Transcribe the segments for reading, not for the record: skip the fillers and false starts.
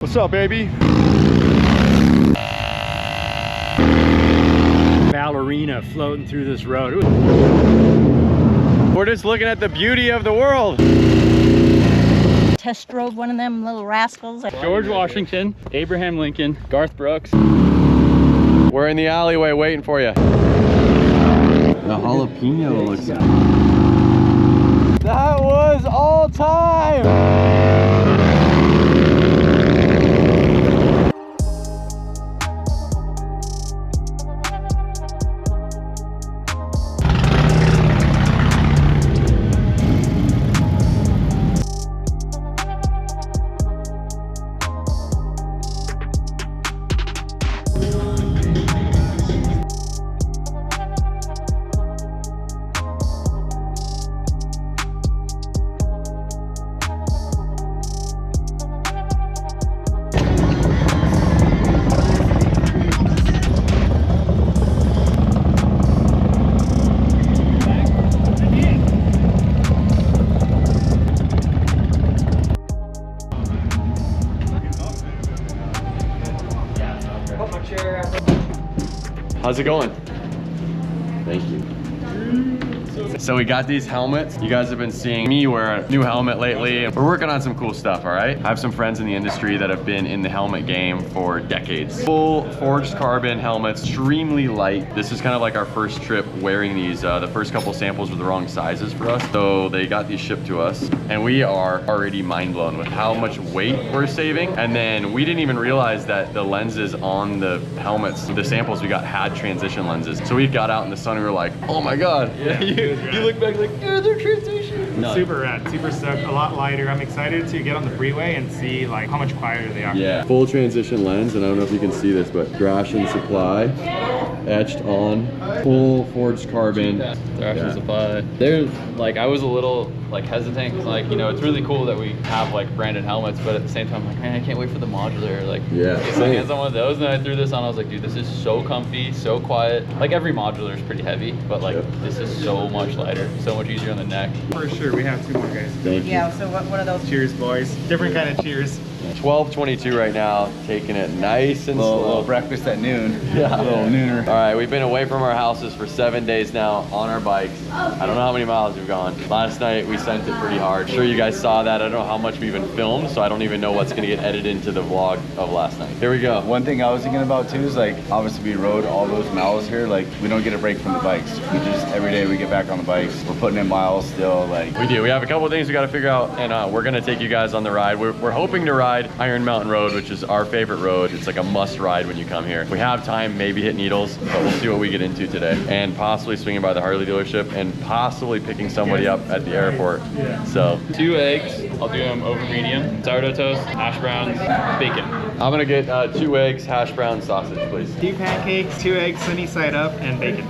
What's up, baby? Ballerina floating through this road. We're just looking at the beauty of the world. Test drove one of them little rascals. George Washington, Abraham Lincoln, Garth Brooks. We're in the alleyway waiting for you. The jalapeno looks good. That was all time! How's it going? Thank you. So we got these helmets. You guys have been seeing me wear a new helmet lately. We're working on some cool stuff, all right? I have some friends in the industry that have been in the helmet game for decades. Full forged carbon helmets, extremely light. This is kind of like our first trip wearing these. The first couple samples were the wrong sizes for us, so they got these shipped to us. And we are already mind blown with how much weight we're saving. And then we didn't even realize that the lenses on the helmets, the samples we got had transition lenses. So we got out in the sun and we were like, oh my God. Yeah, you look back like, yeah, they're transition. No. Super rad, super stoked, a lot lighter. I'm excited to get on the freeway and see like how much quieter they are. Yeah, full transition lens, and I don't know if you can see this, but Thrashin supply etched on, full forged carbon. Thrashin supply. They're like, I was a little like hesitant because like, you know, it's really cool that we have like branded helmets, but at the same time, I'm like, man, I can't wait for the modular. Like, get my hands on one of those. And then I threw this on. I was like, dude, this is so comfy, so quiet. Like every modular is pretty heavy, but like this is so much lighter, so much easier on the neck. For sure, we have two more guys. Thank you. Yeah, so what are those? Cheers, boys. Different kind of cheers. 12:22 right now, taking it nice and slow. Little breakfast at noon. Yeah. A little nooner. All right, we've been away from our houses for 7 days now on our bikes. I don't know how many miles we've gone. Last night we sent it pretty hard. I'm sure you guys saw that. I don't know how much we even filmed, so I don't even know what's gonna get edited into the vlog of last night. Here we go. One thing I was thinking about too is like, obviously we rode all those miles here. Like we don't get a break from the bikes. We just, every day we get back on the bikes. We're putting in miles still. Like We do. We have a couple of things we got to figure out, and we're gonna take you guys on the ride. We're hoping to ride Iron Mountain Road, which is our favorite road. It's like a must ride when you come here. If we have time, maybe hit Needles, but we'll see what we get into today. And possibly swinging by the Harley dealership and possibly picking somebody up at the airport. So 2 eggs, I'll do them over medium. Sourdough toast, hash browns, bacon. I'm gonna get 2 eggs, hash brown, sausage, please. 2 pancakes, 2 eggs, sunny side up, and bacon.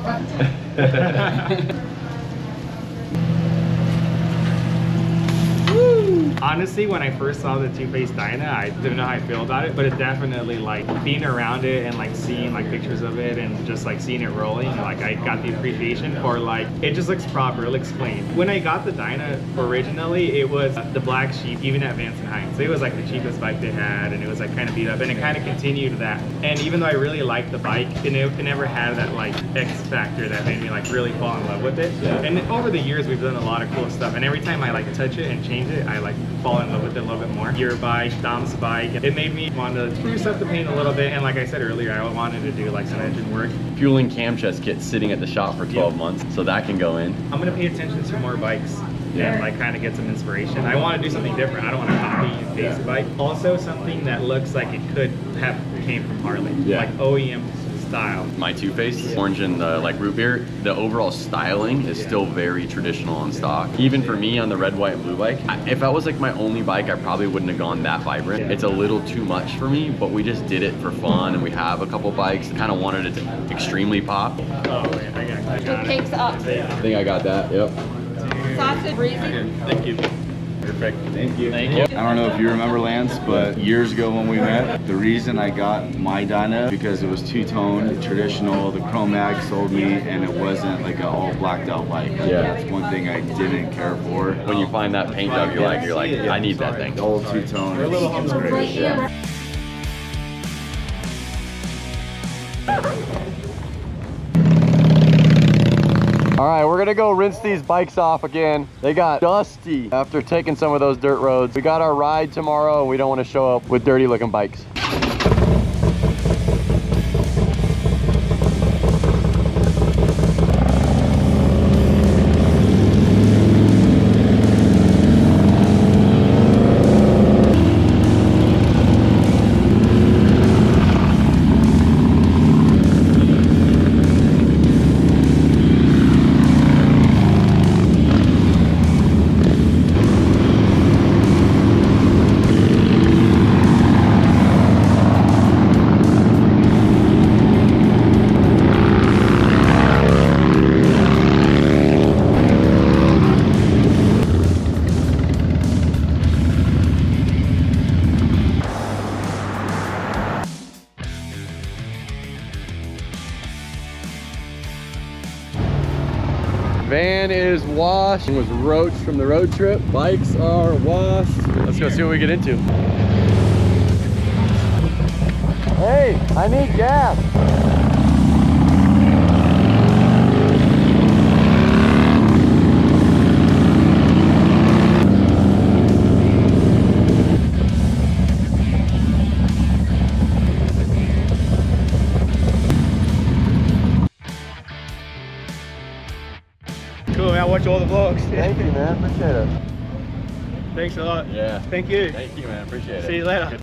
Honestly, when I first saw the two-faced Dyna, I didn't know how I feel about it, but it definitely, like, being around it and, like, seeing, like, pictures of it and just, like, seeing it rolling, like, I got the appreciation for, like, it just looks proper, it looks clean. When I got the Dyna originally, it was the black sheep, even at Vance and Hines. It was, like, the cheapest bike they had, and it was, like, kind of beat up, and it kind of continued that. And even though I really liked the bike, it never had that, like, X factor that made me, like, really fall in love with it. Yeah. And over the years, we've done a lot of cool stuff, and every time I, like, touch it and change it, I, like, fall in love with it a little bit more. Your bike, Dom's bike, it made me want to spruce up the paint a little bit, and like I said earlier, I wanted to do like some engine work. Fueling cam chest kit sitting at the shop for 12 months, so that can go in. I'm gonna pay attention to more bikes and like kind of get some inspiration. I want to do something different. I don't want to copy and paste a bike. Also something that looks like it could have came from Harley, like OEM style. My two-face, orange and the like root beer, the overall styling is still very traditional and stock. Even for me on the red, white, and blue bike, if that was like my only bike, I probably wouldn't have gone that vibrant. It's a little too much for me, but we just did it for fun, and we have a couple bikes. Kind of wanted it to extremely pop. Oh, man, I got it. Cakes up. I think I got that, yep. Sausage, breezy. Thank you. Perfect. Thank you. Thank you. I don't know if you remember, Lance, but years ago when we met, the reason I got my Dyna because it was two-tone, traditional. The Chrome Mag sold me, and it wasn't like an all blacked out bike. Yeah. That's one thing I didn't care for. When you find that paint job, you're like, I need that thing. All two-tone. It's great. Yeah. All right, we're gonna go rinse these bikes off again. They got dusty after taking some of those dirt roads. We got our ride tomorrow and we don't want to show up with dirty looking bikes. Van is washed and was roached from the road trip. Bikes are washed. Let's go see what we get into. Hey, I need gas. Cool, man. I watch all the vlogs. Thank you, man. Appreciate it. Thanks a lot. Yeah. Thank you. Thank you, man. Appreciate it. See you later.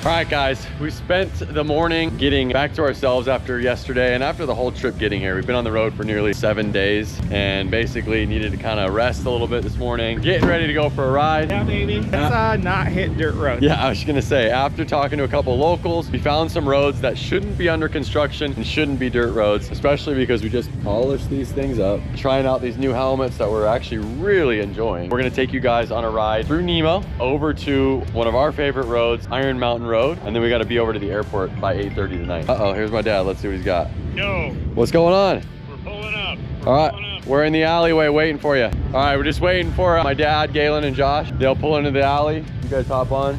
All right, guys, we spent the morning getting back to ourselves after yesterday and after the whole trip getting here. We've been on the road for nearly 7 days and basically needed to kind of rest a little bit this morning. Getting ready to go for a ride. Yeah, baby. Let's not hit dirt road. Yeah, I was gonna say, after talking to a couple locals, we found some roads that shouldn't be under construction and shouldn't be dirt roads, especially because we just polished these things up, trying out these new helmets that we're actually really enjoying. We're gonna take you guys on a ride through Nemo over to one of our favorite roads, Iron Mountain Road, and then we gotta be over to the airport by 8:30 tonight. Uh-oh, here's my dad. Let's see what he's got. Yo, What's going on? we're pulling up. All right, we're in the alleyway waiting for you. All right, we're just waiting for my dad, Galen, and Josh. They'll pull into the alley. You guys hop on.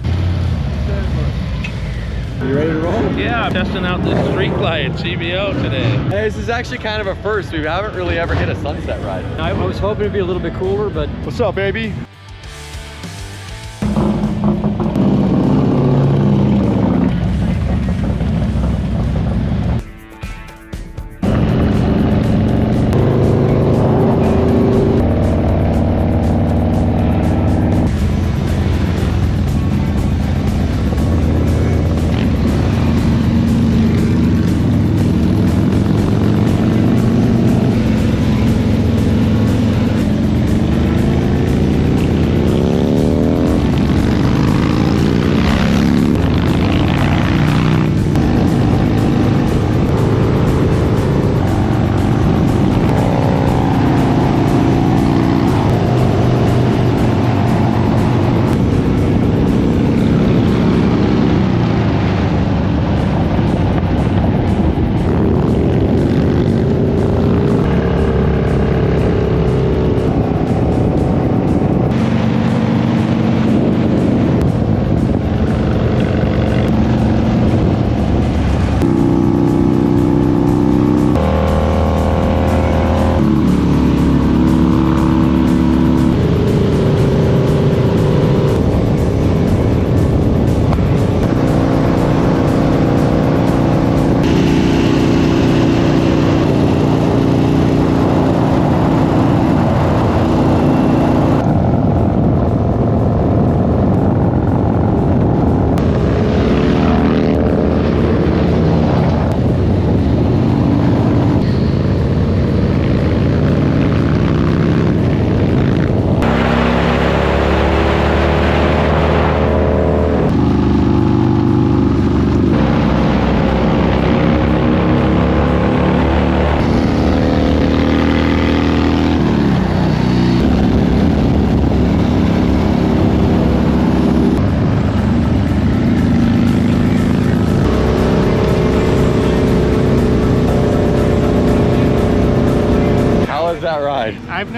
You ready to roll? Yeah, I'm testing out the street glide CBO today. Hey, this is actually kind of a first. We haven't really ever hit a sunset ride. I was hoping it'd be a little bit cooler, but What's up, baby?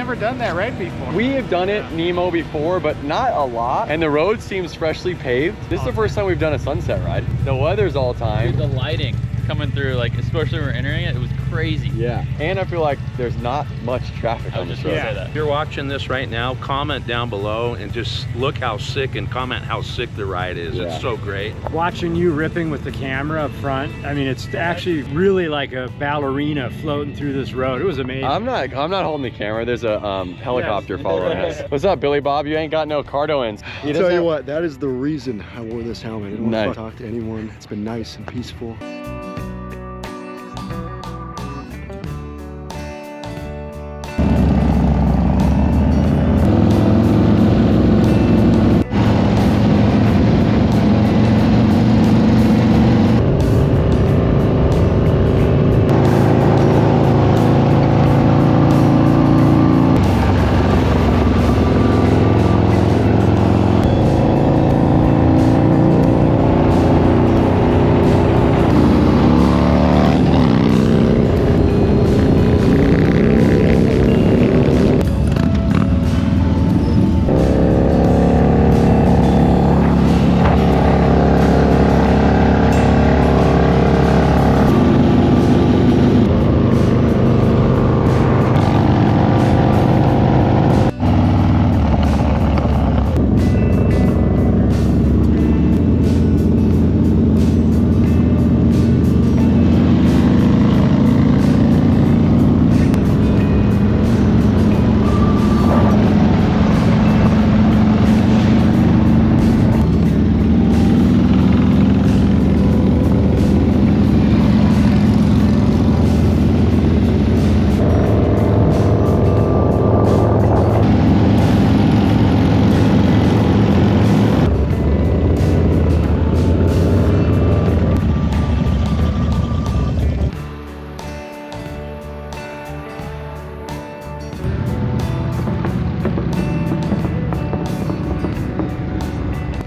never done that ride before. We have done it, Nemo, before, but not a lot. And the road seems freshly paved. This is the first time we've done a sunset ride. The weather's all time. Dude, the lighting coming through, like, especially when we're entering it, it was crazy. Yeah. And I feel like there's not much traffic on this road. Say that. If you're watching this right now, comment down below and just look how sick and comment how sick the ride is. Yeah. It's so great. watching you ripping with the camera up front, I mean, it's actually really like a ballerina floating through this road. It was amazing. I'm not holding the camera. There's a helicopter following us. What's up, Billy Bob? You ain't got no cardo ends. I'll tell you what, that is the reason I wore this helmet. I didn't want Nice. to talk to anyone. It's been nice and peaceful.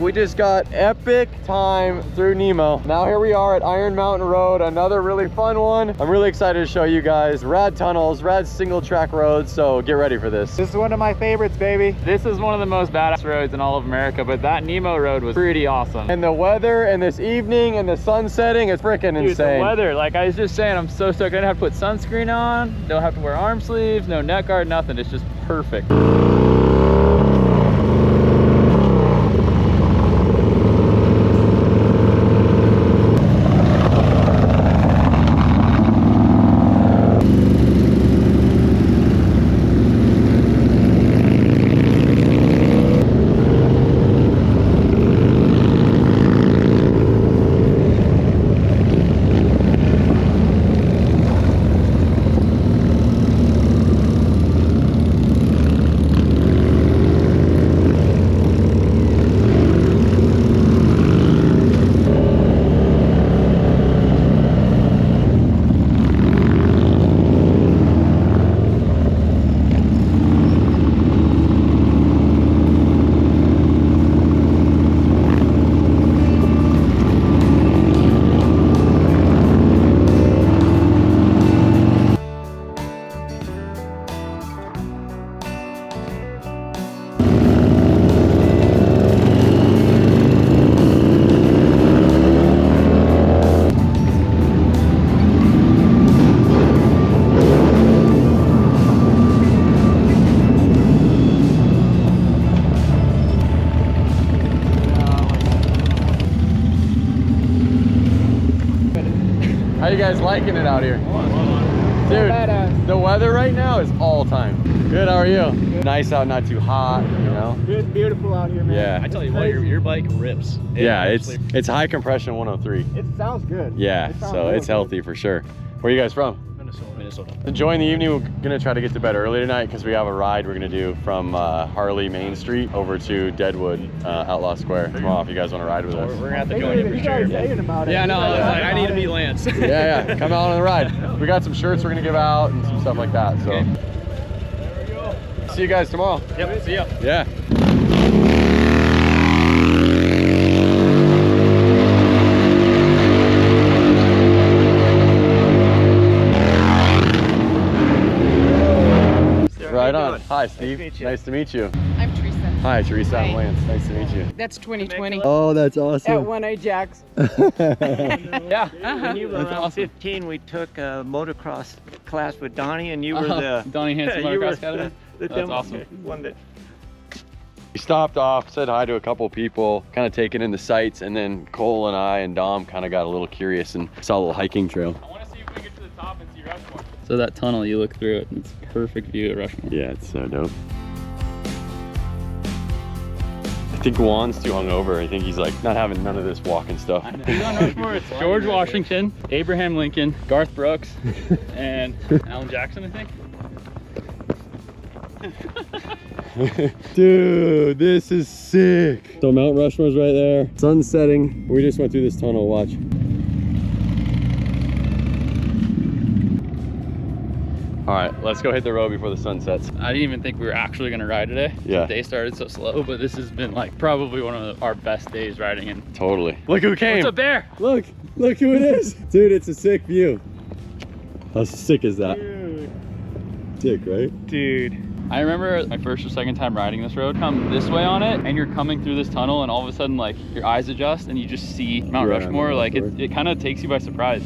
We just got epic time through Nemo. Now here we are at Iron Mountain Road, another really fun one. I'm really excited to show you guys rad tunnels, rad single track roads, so get ready for this. This is one of my favorites, baby. This is one of the most badass roads in all of America, but that Nemo road was pretty awesome. And the weather and this evening and the sun setting is freaking Dude, insane. the weather, like I was just saying, I'm so stoked. I don't have to put sunscreen on, don't have to wear arm sleeves, no neck guard, nothing. It's just perfect. How you guys liking it out here? Dude, the weather right now is all time. Good, how are you? Good. Nice out, not too hot, you know? Good, beautiful out here, man. Yeah. I tell you what, your bike rips. Yeah, it's high compression 103. It sounds good. Yeah, so it's healthy for sure. Where are you guys from? Minnesota. Enjoying the evening. We're gonna try to get to bed early tonight because we have a ride we're gonna do from Harley Main Street over to Deadwood Outlaw Square tomorrow. If you guys want to ride with us, We're gonna have to join you for sure. Yeah, no, I need to meet Lance. yeah, come out on the ride. We got some shirts we're gonna give out and some stuff like that. So, see you guys tomorrow. Yep, see ya. Yeah. Right on. Hi. Steve. Nice to meet you. I'm Teresa. Hi, Teresa. I'm Hi. Lance. Nice to meet you. That's 2020. Oh, that's At awesome. 1A Jacks. Yeah. When you were That's around awesome. 15, we took a motocross class with Donnie, and you were the Donnie Hansen you were Motocross Academy. the That's demo awesome. one that. We stopped off, said hi to a couple people, kind of taking in the sights, and then Cole and I and Dom kind of got a little curious and saw a little hiking trail. I want to see if we can get to the top and see Rushmore. So that tunnel, you look through it, and it's perfect view at Rushmore. Yeah, it's so dope. I think Juan's too hungover. I think he's like not having none of this walking stuff. Who's on Rushmore? It's George Washington, Abraham Lincoln, Garth Brooks, and Alan Jackson, I think. Dude, this is sick. So Mount Rushmore's right there. Sun's setting. We just went through this tunnel, watch. All right, let's go hit the road before the sun sets. I didn't even think we were actually gonna ride today. Yeah. The day started so slow, but this has been like probably one of our best days riding in. Totally. Look who came. What's up there? Look who it is. Dude, it's a sick view. How sick is that? Dude. Sick, right? Dude. I remember my first or second time riding this road, come this way on it, and you're coming through this tunnel, and all of a sudden, like, your eyes adjust, and you just see Mount Yeah, Rushmore. Mount Like, Rushmore. it kind of takes you by surprise.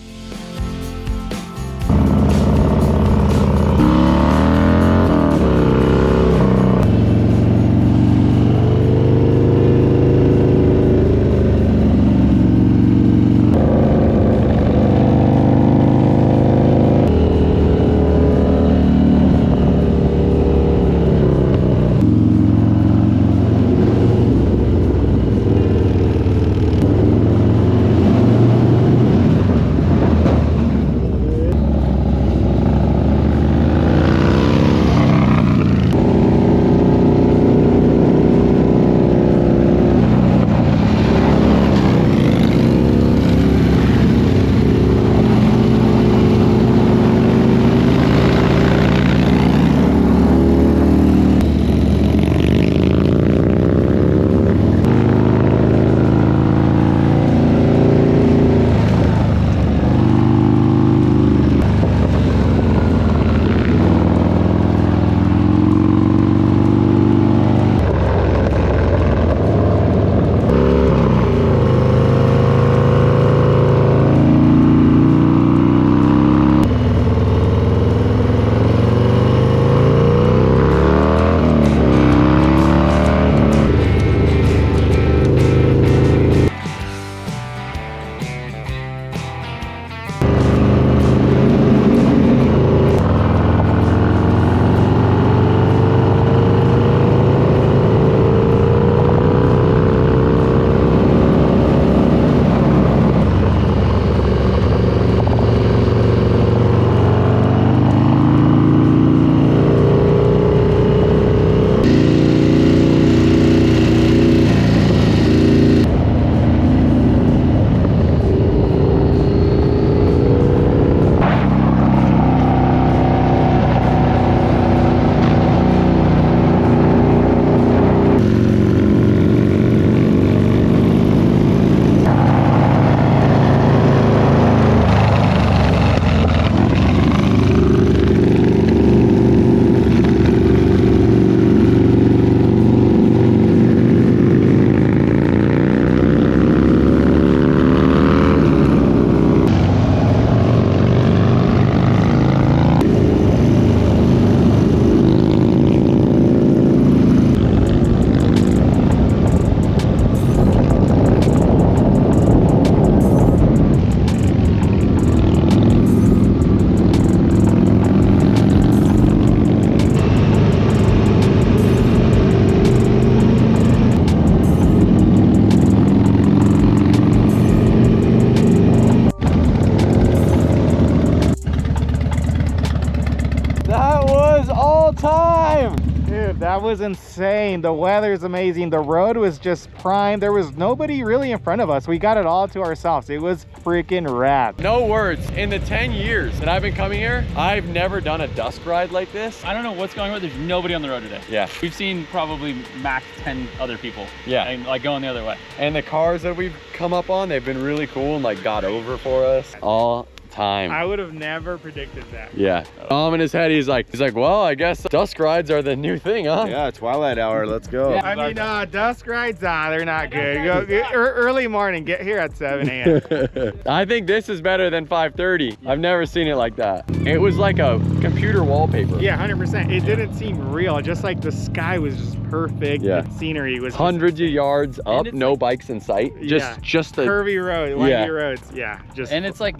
That was insane. The weather is amazing. The road was just prime. There was nobody really in front of us. We got it all to ourselves. It was freaking rad. No words. In the 10 years that I've been coming here, I've never done a Dusk ride like this. I don't know what's going on. There's nobody on the road today. Yeah. We've seen probably max 10 other people. Yeah. And like going the other way. And the cars that we've come up on, they've been really cool and like got over for us. All time. I would have never predicted that. Yeah. In his head, he's like, well, I guess dusk rides are the new thing, huh? Yeah, twilight hour. Let's go. I mean, dusk rides, they're not good. Early morning, get here at 7 a.m. I think this is better than 5:30. I've never seen it like that. It was like a computer wallpaper. Yeah, 100%. It didn't seem real. Just like the sky was just perfect. Yeah. The scenery was hundreds of yards up, no like, bikes in sight. Just the curvy road, windy roads. Yeah, just. And it's like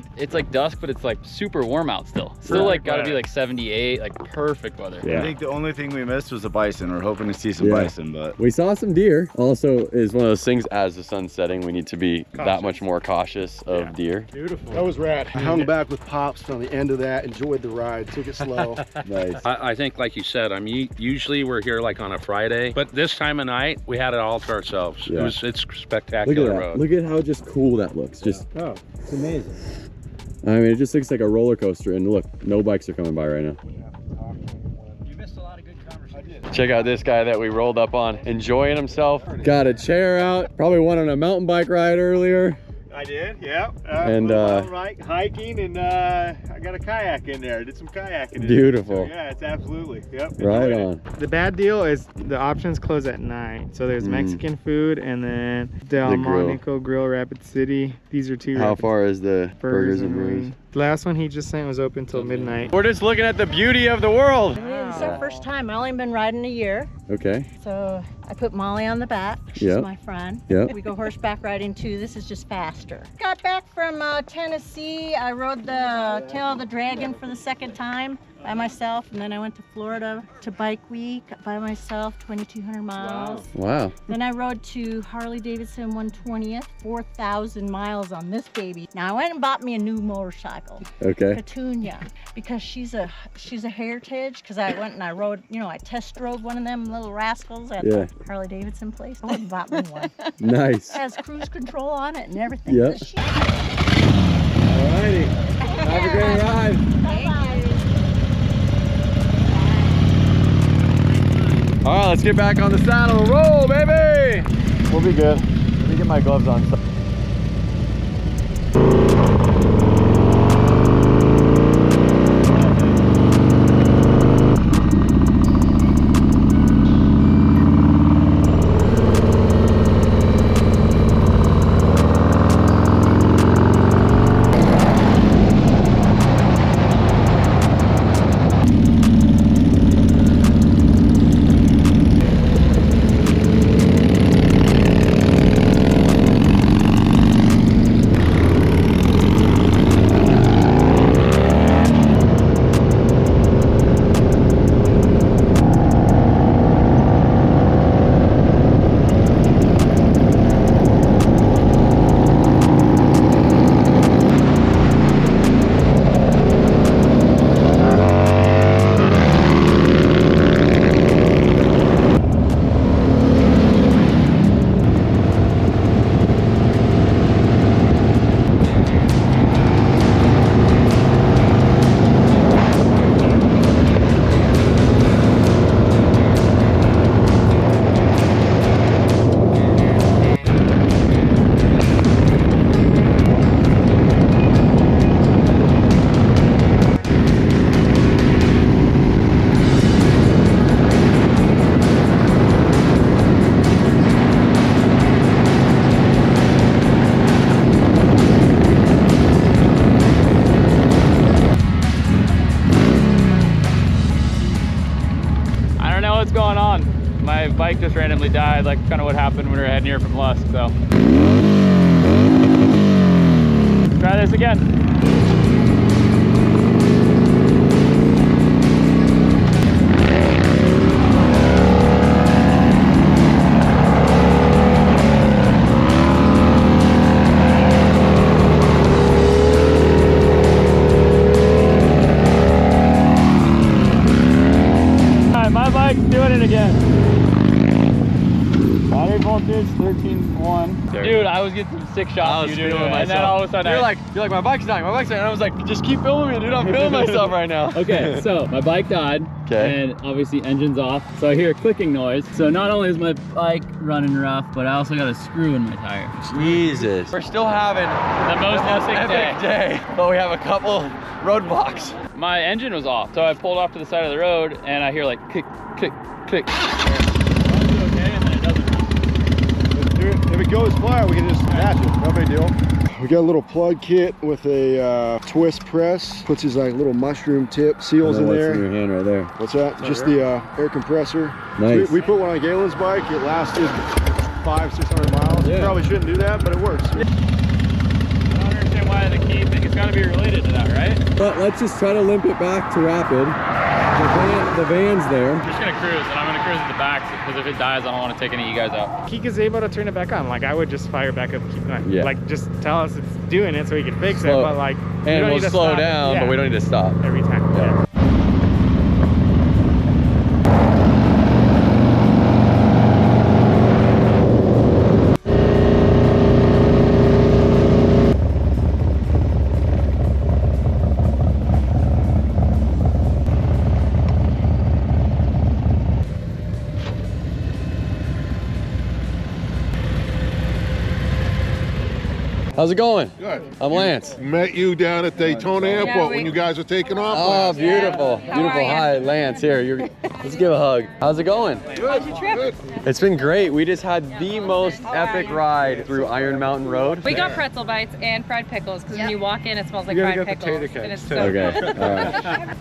dusk, but it's like super warm out still. Still like gotta be like 78, like perfect weather. Yeah. I think the only thing we missed was a bison. We're hoping to see some bison, but we saw some deer. Also, is one of those things as the sun's setting, we need to be that much more cautious of deer. Beautiful. That was rad. I hung back with Pops on the end of that, enjoyed the ride, took it slow. Nice. I think, like you said, I mean, usually we're here like on a Friday, but this time of night we had it all to ourselves. Yeah. It's spectacular Look at that. road. Look at how just cool that looks. Just It's amazing. I mean, it just looks like a roller coaster. And look, no bikes are coming by right now. You missed a lot of good conversations. Check out this guy that we rolled up on, enjoying himself. Got a chair out. Probably went on a mountain bike ride earlier. I did, yeah. And, hiking, and I got a kayak in there. I did some kayaking. Beautiful. Yeah, it's absolutely. Yep. Right on. The bad deal is the options close at 9. So there's Mexican food, and then Del Monaco Grill, Rapid City. These are two. How far is the burgers and brews? Marine. The last one he just sent was open till midnight. We're just looking at the beauty of the world. It's our first time. I've only been riding a year. Okay. So I put Molly on the back. She's my friend. Yep. We go horseback riding too. This is just faster. Got back from Tennessee. I rode the Tail of the Dragon for the second time by myself, and then I went to Florida to Bike Week by myself, 2,200 miles. Wow. Then I rode to Harley-Davidson 120th, 4,000 miles on this baby. Now I went and bought me a new motorcycle, Okay. Petunia, because she's a heritage. Because I went and I rode, I test drove one of them little rascals at the Harley-Davidson place. I went and bought me one. Nice. It has cruise control on it and everything. Yep. Alrighty. Have a great ride. All right, let's get back on the saddle. Roll, baby! We'll be good. Let me get my gloves on. My bike just randomly died, like kind of what happened when we were heading here from Dusk, so. Try this again. My bike's doing it again. Battery voltage 13.1. Dude, I was getting some sick I shots was of you feeling doing it, myself. and then all of a sudden you're like my bike's dying, my bike's dying. And I was like, just keep filming me, dude. I'm filming myself right now. Okay, so my bike died, and obviously engine's off, so I hear a clicking noise. So not only is my bike running rough, but I also got a screw in my tire. Jesus. We're still having The most epic day, but we have a couple roadblocks. My engine was off, so I pulled off to the side of the road, and I hear like click, click, click. If it goes fire, we can just match it. No big deal. We got a little plug kit with a twist press. Puts these like little mushroom tip seals in there. What's in your hand right there? What's that? Just the air compressor. Nice. So we put one on Galen's bike. It lasted 500-600 miles. Yeah. Probably shouldn't do that, but it works. I don't understand why the key thing, it's got to be related to that, right? But let's just try to limp it back to rapid. The van's there. I'm just gonna cruise, and I'm gonna cruise at the back, because if it dies, I don't want to take any of you guys out. Kika's able to turn it back on. Like, I would just fire back up and keep going. Yeah. Like, just tell us it's doing it so we can fix Slow. it. But like, we And don't we'll need to slow stop. down, Yeah. but we don't need to stop. Every time. Yeah. How's it going? Good. I'm Lance. Met you down at Daytona Airport when you guys were taking off. Oh, beautiful. Beautiful. Hi, Lance. Here, let's give a hug. How's it going? How's your trip? It's been great. We just had the most epic ride through Iron Mountain Road. We got pretzel bites and fried pickles because when you walk in, it smells like You fried gotta get pickles. potato And it's cakes, so Okay, good. all right.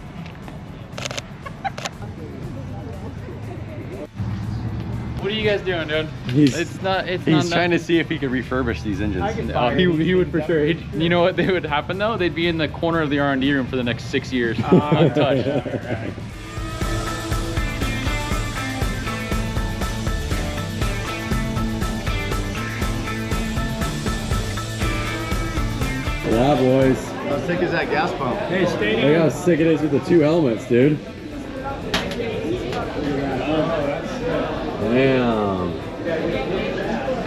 What are you guys doing, dude? He's It's not trying to see if he could refurbish these engines. Oh, he would for sure. You know what they would happen though? They'd be in the corner of the R&D room for the next 6 years, untouched. Yeah, boys. How sick is that gas pump? Hey, stay Look how sick it is with the two helmets, dude. Damn.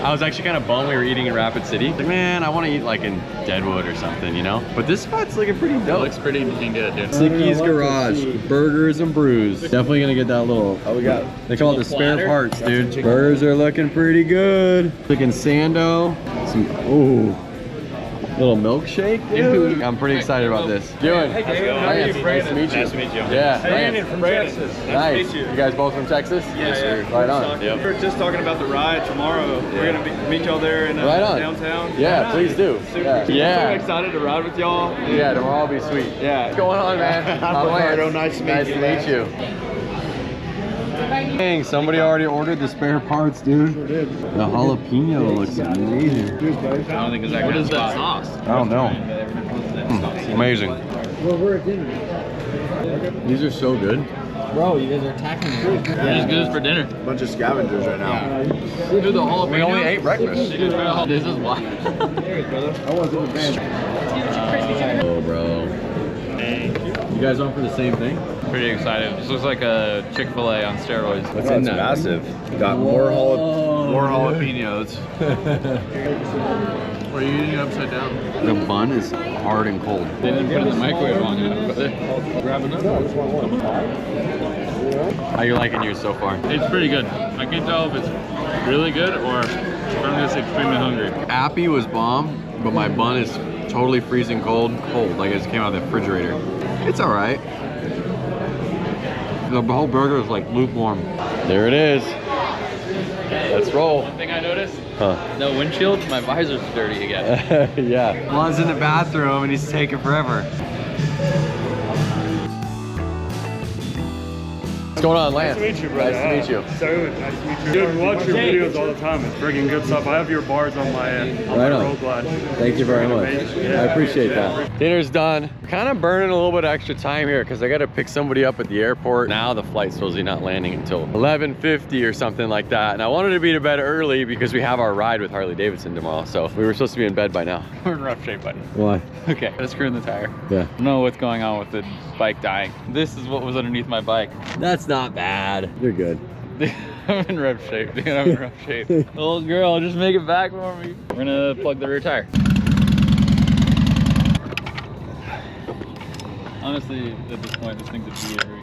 I was actually kind of bummed we were eating in Rapid City. Like, man, I want to eat like in Deadwood or something, you know? But this spot's looking pretty dope. Looks pretty good, dude. Sicky's Garage, burgers and brews. Definitely gonna get that little, they call it the spare parts, dude. Burgers are looking pretty good. Chicken sando, some, ooh. Little milkshake, dude. I'm pretty excited about this. Doing? How are you, Nice to meet you. Nice to meet you. Yeah. Brandon from Texas. Nice. You guys both from Texas? Yes, sir. Right on. We were just talking about the ride tomorrow. We're gonna meet y'all there in Right on. downtown. Yeah, please do. Yeah. So excited to ride with y'all. Yeah, tomorrow will be sweet. Yeah. What's going on, man? I'm Ricardo. Lance. Nice to meet you. Dang, somebody already ordered the spare parts, dude. The jalapeno looks amazing. I don't think it's that good. What is that sauce? I don't know. Amazing. Well, we're at dinner. These are so good. Bro, you guys are attacking me. They're just good for dinner. Bunch of scavengers right now. Dude, the jalapeno. We only ate breakfast. This is why. Oh, bro. You guys on for the same thing? Pretty excited. This looks like a Chick-fil-A on steroids. What's in that? Massive. Got more jalapenos. Are you eating it upside down? The bun is hard and cold. They didn't put it in the microwave long enough, but they grab another. How you liking yours so far? It's pretty good. I can't tell if it's really good or if I'm just extremely hungry. Appy was bomb, but my bun is totally freezing cold. Like it just came out of the refrigerator. It's all right. The whole burger is like lukewarm. There it is. Let's roll. One thing I noticed, Huh. no windshield, my visor's dirty again. Yeah. Juan's in the bathroom and he's taking forever. What's going on, Lance? Nice to meet you, brother. Nice to meet you. So, nice to meet you. Dude, we watch your videos all the time. It's freaking good stuff. I have your bars on my Right on. road glide. Thank you very much. Yeah. I appreciate that. Dinner's done. Kind of burning a little bit of extra time here because I got to pick somebody up at the airport. Now the flight's supposedly not landing until 11:50 or something like that. And I wanted to be to bed early because we have our ride with Harley-Davidson tomorrow. So we were supposed to be in bed by now. We're in rough shape, buddy. Why? Okay, got a screw in the tire. Yeah. I don't know what's going on with the bike dying. This is what was underneath my bike. That's not bad. You're good. I'm in rough shape, dude. I'm in rough shape. Little girl, just make it back for me. We're gonna plug the rear tire. Honestly, at this point, this thing's a beater.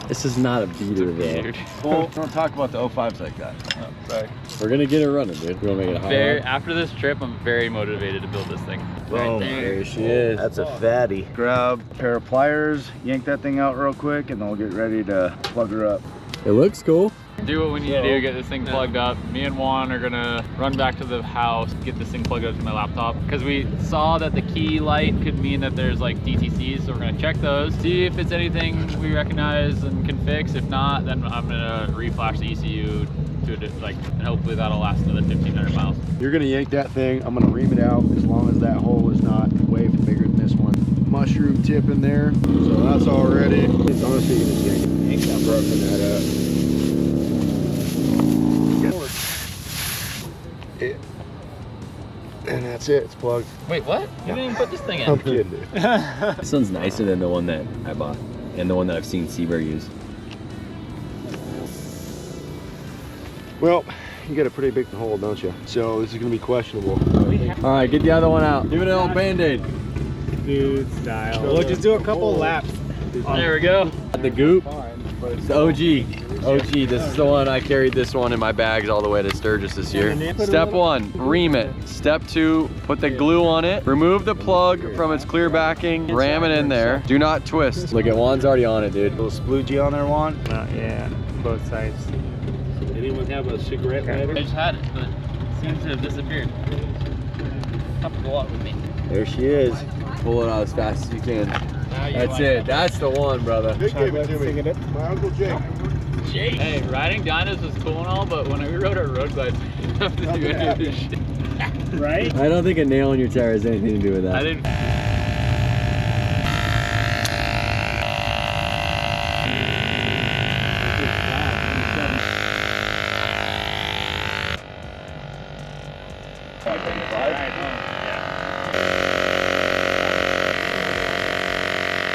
This is not a beater, bro. Well, don't talk about the 05s like that. Oh, sorry. We're gonna get it running, dude. We're gonna make it hot. After this trip, I'm very motivated to build this thing. Boom. There she is. That's a fatty. Grab a pair of pliers, yank that thing out real quick, and then we'll get ready to plug her up. It looks cool. Do what we need to do, get this thing plugged up. Me and Juan are gonna run back to the house, get this thing plugged up to my laptop. Because we saw that the key light could mean that there's like DTCs, so we're gonna check those, see if it's anything we recognize and can fix. If not, then I'm gonna reflash the ECU to it, like, and hopefully that'll last another 1,500 miles. You're gonna yank that thing. I'm gonna ream it out as long as that hole is not way bigger than this one. Mushroom tip in there. So that's all ready. It's honestly just yank that, broken that up. And that's it, it's plugged. Wait, what? You didn't even put this thing in. I'm kidding, dude. This one's nicer than the one that I bought and the one that I've seen Seabear use. Well, you got a pretty big hole, don't you? So this is gonna be questionable. All right, get the other one out. Give it an old Band-Aid. Dude style. We'll just do a couple laps. There we go. The goop. It's the OG. OG, this is the one. I carried this one in my bags all the way to Sturgis this year. Step 1, ream it. Step 2, put the glue on it. Remove the plug from its clear backing. Ram it in there. Do not twist. Look at Juan's already on it, dude. A little sploogey on there, Juan? Yeah, both sides. Anyone have a cigarette lighter? I just had it, but it seems to have disappeared. Have to go out with me. There she is. Pull it out as fast as you can. That's it. That's the one, brother. Jake gave it to me. My Uncle Jake. Hey, riding dynos was cool and all, but when we rode our road glides, we didn't have to do any of this shit. Right? I don't think a nail in your tire has anything to do with that. I didn't.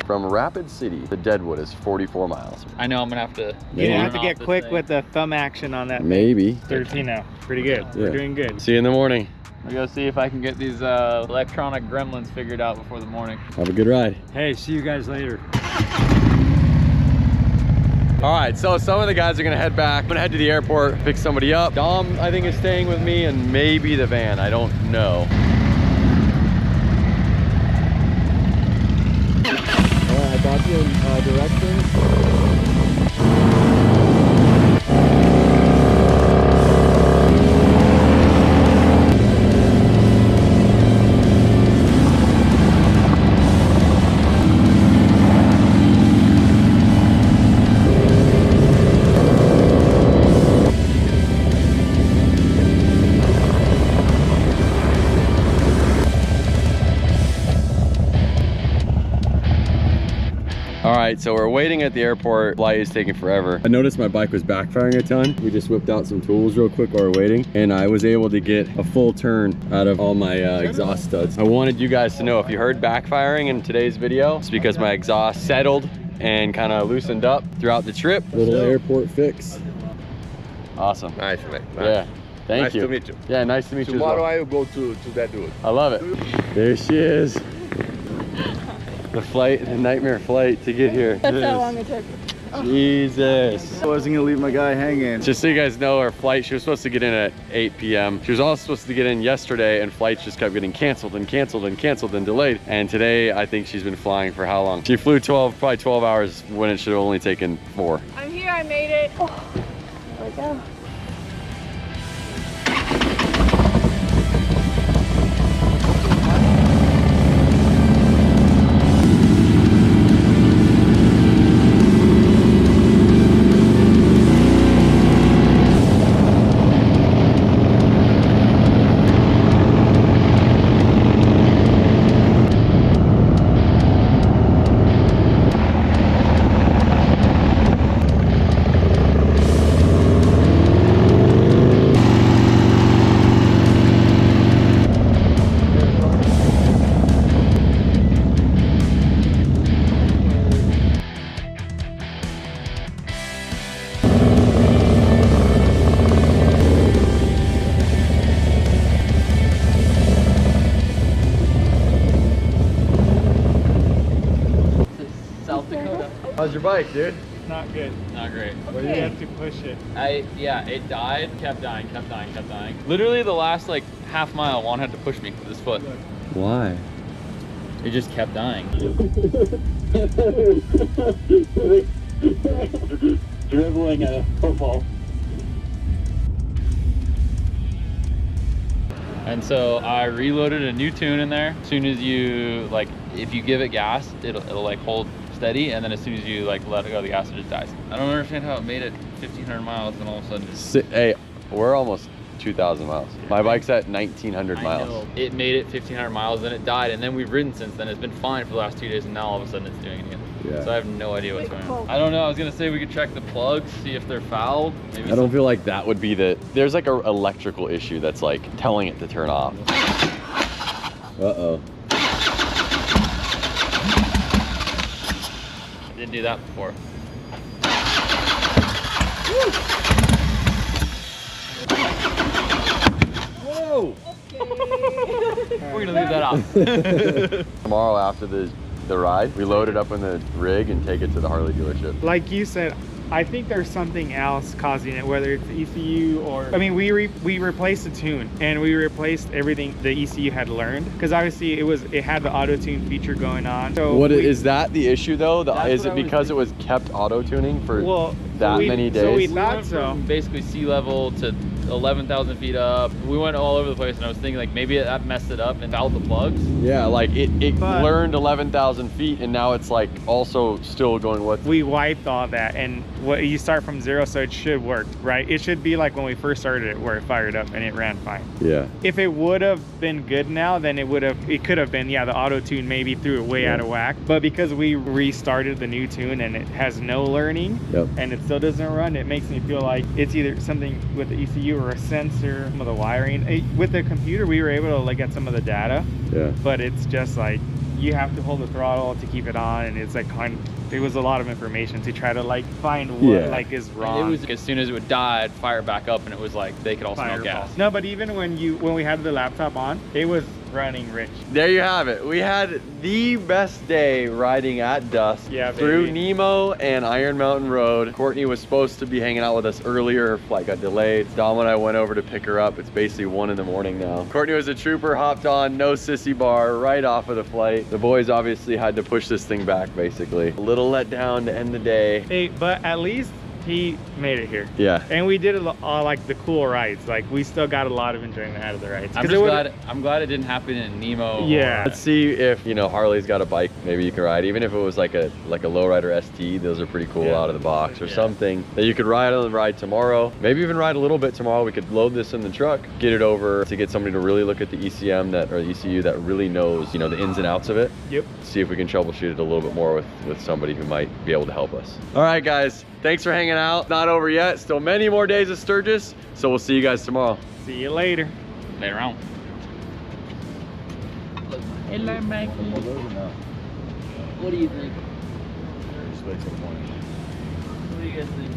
From Rapid City to Deadwood is 44 miles. I know I'm gonna have to. You have to off get this quick thing. with the thumb action on that. Maybe. 13 now. Pretty good. Yeah. We're doing good. See you in the morning. I'll go see if I can get these electronic gremlins figured out before the morning. Have a good ride. Hey, see you guys later. All right, so some of the guys are gonna head back. I'm gonna head to the airport, pick somebody up. Dom, I think, is staying with me, and maybe the van, I don't know. All right, I got you in directions. All right, so we're waiting at the airport. Flight is taking forever. I noticed my bike was backfiring a ton. We just whipped out some tools real quick while we're waiting, and I was able to get a full turn out of all my exhaust studs. I wanted you guys to know if you heard backfiring in today's video, it's because my exhaust settled and kind of loosened up throughout the trip. Little airport fix. Awesome. Nice, man. Yeah. Thank you. Nice to meet you. Yeah, nice to meet you as Tomorrow well. I will go to that dude. I love it. There she is. The flight, the nightmare flight to get here. That's how long it took. Jesus. I wasn't gonna leave my guy hanging. Just so you guys know, our flight, she was supposed to get in at 8 p.m. She was also supposed to get in yesterday, and flights just kept getting canceled and canceled and canceled and delayed. And today, I think she's been flying for how long? She flew probably 12 hours when it should have only taken 4. I'm here, I made it. There we go. How's your bike, dude? Not good. Not great. You have to push it. Yeah, it died, kept dying. Literally the last like half mile, Juan had to push me with his foot. Why? It just kept dying. Dribbling a football. And so I reloaded a new tune in there. As soon as you, like, if you give it gas, it'll like hold steady, and then as soon as you like let it go of the gas, it just dies. I don't understand how it made it 1,500 miles and all of a sudden just... Hey, we're almost 2,000 miles. My bike's at 1,900 I miles. know. It made it 1,500 miles, then it died, and then we've ridden since then. It's been fine for the last 2 days, and now all of a sudden it's doing it again. Yeah. So I have no idea what's going on. I don't know. I was gonna say we could check the plugs, see if they're fouled. Maybe I don't feel like that would be there's like an electrical issue that's like telling it to turn off. Uh-oh. I didn't do that before. Whoa! We're gonna leave that out. Tomorrow after the ride, we load it up in the rig and take it to the Harley dealership. Like you said, I think there's something else causing it, whether it's ECU or... I mean, we replaced the tune, and we replaced everything the ECU had learned, because obviously it had the auto-tune feature going on. So is that the issue though? Is it because it was kept auto-tuning for many days? So we thought from basically sea level to 11,000 feet up. We went all over the place, and I was thinking like maybe that messed it up and fouled the plugs. Yeah, like it learned 11,000 feet, and now it's like also still going with. We wiped all that, and you start from zero, so it should work, right? It should be like when we first started it, where it fired up and it ran fine. Yeah. If it would have been good now, then it could have been, yeah, the auto tune maybe threw it way out of whack. But because we restarted the new tune and it has no learning, and it still doesn't run, it makes me feel like it's either something with the ECU or a sensor, some of the wiring. With the computer, we were able to look at some of the data. Yeah. But it's just like you have to hold the throttle to keep it on, and it's like it was a lot of information to try to like find what like is wrong. It was as soon as it would die, it'd fire back up, and it was like they could all smell gas. No, but even when we had the laptop on, it was running rich. There you have it. We had the best day riding at Dusk through Nemo and Iron Mountain Road. Courtney was supposed to be hanging out with us earlier. Her flight got delayed. Dom and I went over to pick her up. It's basically 1 in the morning now. Courtney was a trooper, hopped on, no sissy bar, right off of the flight. The boys obviously had to push this thing back, basically. A little let down to end the day. Hey, but at least he made it here. Yeah. And we did all like the cool rides. Like we still got a lot of enjoyment out of the rides. I'm glad it didn't happen in Nemo. Yeah. Let's see if, Harley's got a bike maybe you can ride. Even if it was like a lowrider ST, those are pretty cool out of the box, or something that you could ride tomorrow. Maybe even ride a little bit tomorrow. We could load this in the truck, get it over to get somebody to really look at the ECM or the ECU that really knows, the ins and outs of it. Yep. See if we can troubleshoot it a little bit more with somebody who might be able to help us. All right, guys. Thanks for hanging out. Not over yet. Still many more days of Sturgis. So we'll see you guys tomorrow. See you later. Later on. Hello, Mikey. What do you think? Just wait till the morning. What do you guys think?